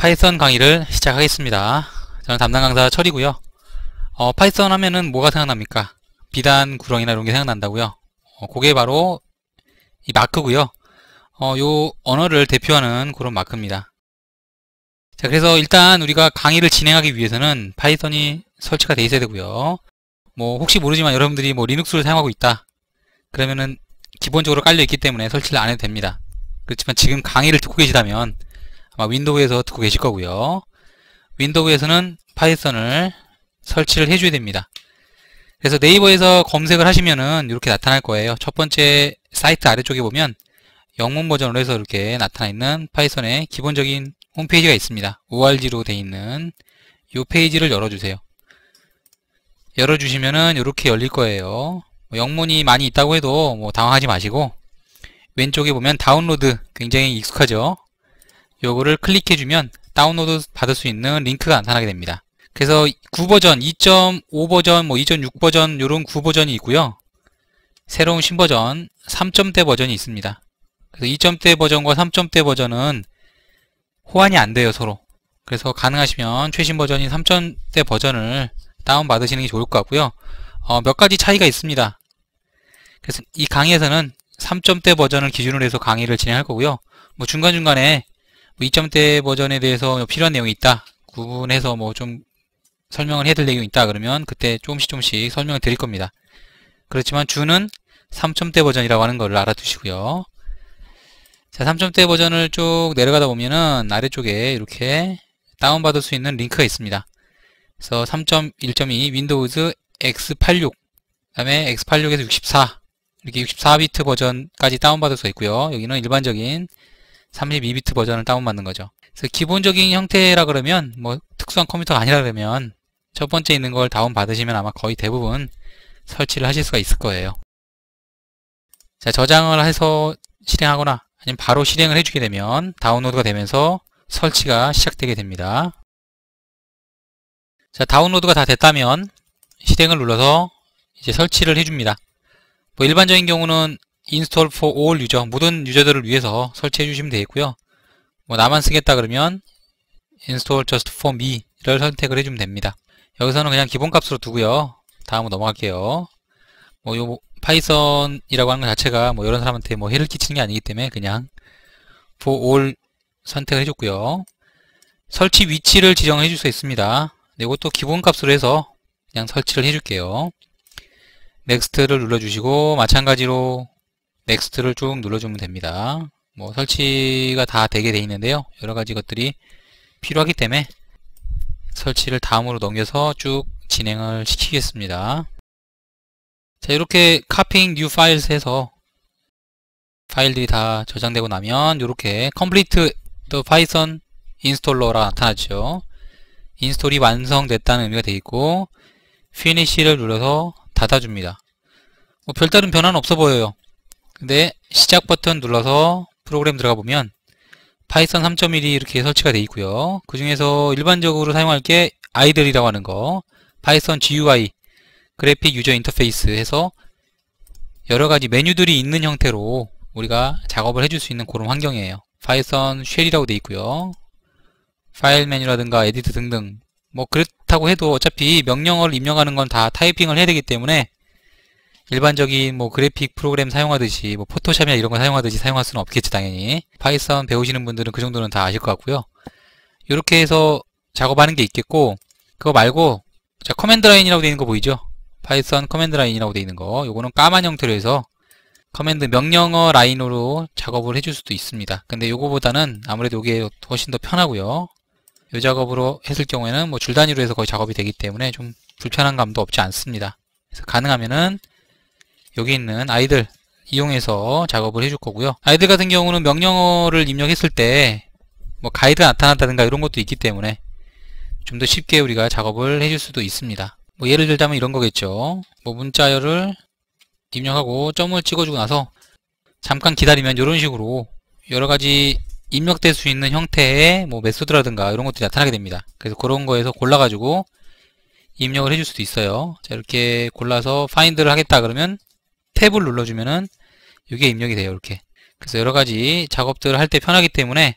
파이썬 강의를 시작하겠습니다. 저는 담당 강사 철이고요. 파이썬 하면은 뭐가 생각납니까? 비단, 구렁이나 이런 게 생각난다고요. 그게 바로 이 마크고요. 요 언어를 대표하는 그런 마크입니다. 자, 그래서 일단 우리가 강의를 진행하기 위해서는 파이썬이 설치가 돼 있어야 되고요. 뭐 혹시 모르지만 여러분들이 뭐 리눅스를 사용하고 있다 그러면은 기본적으로 깔려 있기 때문에 설치를 안 해도 됩니다. 그렇지만 지금 강의를 듣고 계시다면 아마 윈도우에서 듣고 계실 거고요. 윈도우에서는 파이썬을 설치를 해줘야 됩니다. 그래서 네이버에서 검색을 하시면은 이렇게 나타날 거예요. 첫 번째 사이트 아래쪽에 보면 영문 버전으로 해서 이렇게 나타나 있는 파이썬의 기본적인 홈페이지가 있습니다. org로 되어 있는 이 페이지를 열어주세요. 열어주시면은 이렇게 열릴 거예요. 영문이 많이 있다고 해도 뭐 당황하지 마시고 왼쪽에 보면 다운로드, 굉장히 익숙하죠? 요거를 클릭해주면 다운로드 받을 수 있는 링크가 나타나게 됩니다. 그래서 9버전, 2.5 버전, 뭐 2.6 버전 요런 9버전이 있고요. 새로운 신버전 3점대 버전이 있습니다. 그래서 2점대 버전과 3점대 버전은 호환이 안 돼요, 서로. 그래서 가능하시면 최신 버전인 3점대 버전을 다운받으시는 게 좋을 것 같고요. 몇 가지 차이가 있습니다. 그래서 이 강의에서는 3점대 버전을 기준으로 해서 강의를 진행할 거고요. 뭐 중간중간에 2점대 버전에 대해서 필요한 내용이 있다, 구분해서 뭐 좀 설명을 해드릴 내용이 있다 그러면 그때 조금씩 설명을 드릴 겁니다. 그렇지만 주는 3점대 버전이라고 하는 것을 알아두시고요. 자, 3점대 버전을 쭉 내려가다 보면은 아래쪽에 이렇게 다운받을 수 있는 링크가 있습니다. 그래서 3.1.2 윈도우즈 X86, 그 다음에 X86에서 64, 이렇게 64비트 버전까지 다운받을 수 있고요. 여기는 일반적인 32비트 버전을 다운받는 거죠. 그래서 기본적인 형태라 그러면 뭐 특수한 컴퓨터가 아니라 그러면 첫 번째 있는 걸 다운받으시면 아마 거의 대부분 설치를 하실 수가 있을 거예요. 자, 저장을 해서 실행하거나 아니면 바로 실행을 해주게 되면 다운로드가 되면서 설치가 시작되게 됩니다. 자, 다운로드가 다 됐다면 실행을 눌러서 이제 설치를 해줍니다. 뭐 일반적인 경우는 install for all user, 모든 유저들을 위해서 설치해 주시면 되겠고요. 뭐 나만 쓰겠다 그러면 install just for me를 선택을 해주면 됩니다. 여기서는 그냥 기본값으로 두고요. 다음으로 넘어갈게요. 뭐 요 파이썬이라고 하는 것 자체가 뭐 이런 사람한테 뭐 해를 끼치는 게 아니기 때문에 그냥 for all 선택을 해줬고요. 설치 위치를 지정해 줄 수 있습니다. 이것도 기본값으로 해서 그냥 설치를 해줄게요. 넥스트를 눌러주시고 마찬가지로 넥스트를 쭉 눌러주면 됩니다. 뭐 설치가 다 되게 돼 있는데요. 여러가지 것들이 필요하기 때문에 설치를 다음으로 넘겨서 쭉 진행을 시키겠습니다. 자, 이렇게 copying new files 해서 파일들이 다 저장되고 나면 이렇게 complete the python installer가 나타나죠. 인스톨이 완성됐다는 의미가 되어 있고 finish를 눌러서 닫아줍니다. 뭐 별다른 변화는 없어 보여요. 근데 시작 버튼 눌러서 프로그램 들어가 보면 파이썬 3.1이 이렇게 설치가 되어 있고요. 그 중에서 일반적으로 사용할 게 아이들이라고 하는 거, 파이썬 GUI, 그래픽 유저 인터페이스 해서 여러가지 메뉴들이 있는 형태로 우리가 작업을 해줄 수 있는 그런 환경이에요. 파이썬 쉘이라고 되어 있고요. 파일 메뉴라든가 에디트 등등, 뭐 그렇다고 해도 어차피 명령어를 입력하는 건 다 타이핑을 해야 되기 때문에 일반적인 뭐 그래픽 프로그램 사용하듯이 뭐 포토샵이나 이런 거 사용하듯이 사용할 수는 없겠죠, 당연히. 파이썬 배우시는 분들은 그 정도는 다 아실 것 같고요. 이렇게 해서 작업하는 게 있겠고, 그거 말고 자, 커맨드 라인이라고 되어 있는 거 보이죠? 파이썬 커맨드 라인이라고 되어 있는 거, 요거는 까만 형태로 해서 커맨드 명령어 라인으로 작업을 해줄 수도 있습니다. 근데 요거보다는 아무래도 요게 훨씬 더 편하고요. 요 작업으로 했을 경우에는 뭐 줄 단위로 해서 거의 작업이 되기 때문에 좀 불편한 감도 없지 않습니다. 그래서 가능하면은 여기 있는 아이들 이용해서 작업을 해줄 거고요. 아이들 같은 경우는 명령어를 입력했을 때 뭐 가이드가 나타났다든가 이런 것도 있기 때문에 좀 더 쉽게 우리가 작업을 해줄 수도 있습니다. 뭐 예를 들자면 이런 거겠죠. 뭐 문자열을 입력하고 점을 찍어주고 나서 잠깐 기다리면 이런 식으로 여러가지 입력될 수 있는 형태의 뭐 메소드라든가 이런 것들이 나타나게 됩니다. 그래서 그런 거에서 골라가지고 입력을 해줄 수도 있어요. 자, 이렇게 골라서 find를 하겠다 그러면 탭을 눌러주면은 이게 입력이 돼요. 이렇게. 그래서 여러가지 작업들을 할 때 편하기 때문에